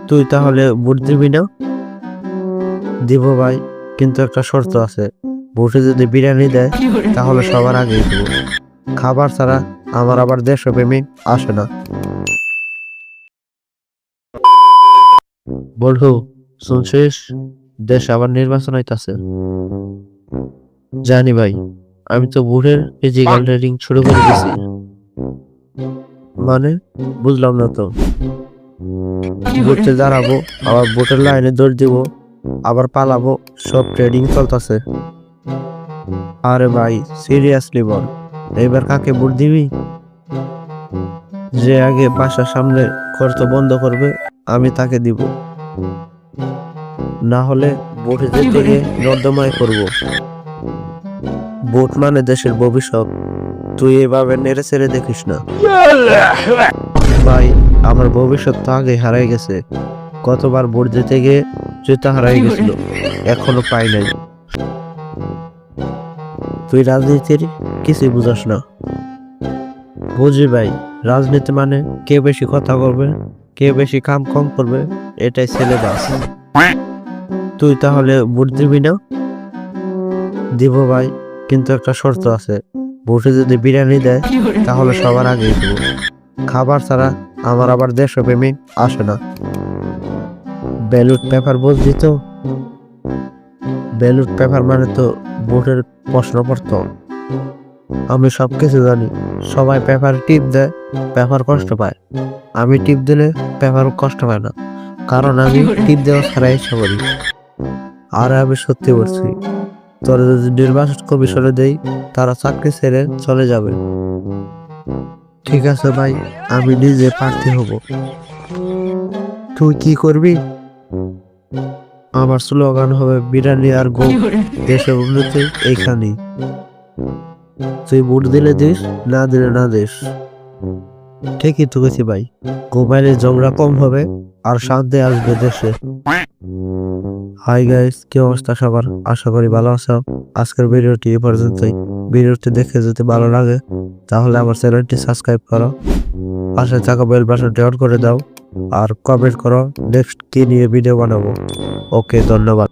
তুই তাহলে ভোট দিবি না? দিব ভাই, কিন্তু একটা শর্ত আছে। ভোটে যদি বিরিয়ানি দেয় তাহলে সবার আগেই দিব। খাবার ছাড়া আমার আবার দেশপ্রেমিক আসে না। বন্ধু, শুনছিস? দেশে আবার নির্বাচন হইতাছে। জানি ভাই, আমি তো ভোটের ফিজিক্যাল ট্রেনিং শুরু করে দিছি। মানে, বুঝলাম না তো। ভোটে দাঁড়াবো, আবার ভোটের লাইনে দৌড় দিব, আবার পালাবো, সব ট্রেডিং চলতেছে। আরে ভাই, সিরিয়াসলি বল, এবার কাকে ভোট দিবি? যে আগে বাসার সামনে খরচ বন্ধ করবে আমি তাকে দিব। না হলে ভোটে যেতে গিয়ে নর্দমায় করব। ভোট মানে দেশের ভবিষ্যৎ, তুই এভাবে নেড়ে ছেড়ে দেখিস না ভাই। আমার ভবিষ্যৎ তো আগে হারাই গেছে। কতবার ভোট দিতে গিয়ে জুতা হারাই গেছিল, এখনো পাই নাই। তুই রাজনীতির কিছুই বুঝাস না। বুঝি ভাই, রাজনীতি মানে কে বেশি কথা বলবে, কে বেশি কাম কম করবে, এটাই সিলেবাস। তুই তাহলে ভোট দিবি না? দিব ভাই, কিন্তু একটা শর্ত আছে। ভোটে যদি বিরিয়ানি দেয় তাহলে সবার আগেই দিব। খাবার ছাড়া আমার আবার দেশপ্রেমিক আসে না। ব্যালট পেপার বুঝলি তো? ব্যালট পেপার মানে তো ভোটের প্রশ্নপত্র। আমি সবকিছু জানি। সবাই পেপার টিপ দেয়, পেপার কষ্ট পায়। আমি টিপ দিলে পেপার কষ্ট পায় না, কারণ আমি টিপ দেওয়া ছাড়া ইচ্ছা করি। আর আমি সত্যি বলছি, তোরা যদি নির্বাচন কমিশনে দেই, তারা চাকরি ছেড়ে চলে যাবে। ঠিক আছে ভাই, আমি নিজে প্রার্থী হব। তুই কি করবি? আমার স্লোগান হবে বিরিয়ানি আর গো, দেশের উন্নতি এইখানেই। তুই ভোট দিলে দিস, না দিলে না দিস। ঠিকই তো গেছি ভাই, মোবাইলে ঝগড়া কম হবে আর শান্তি আসবে দেশে। হাই গাইস, কি অবস্থা সবার? আশা করি ভালো আছো। আজকের ভিডিওটি এই পর্যন্তই। ভিডিওটি দেখে যদি ভালো লাগে তাহলে আমার চ্যানেলটি সাবস্ক্রাইব করো, পাশে থাকা বেল বাটনটি অন করে দাও, আর কমেন্ট করো নেক্সট কি নিয়ে ভিডিও বানাবো। ওকে, ধন্যবাদ।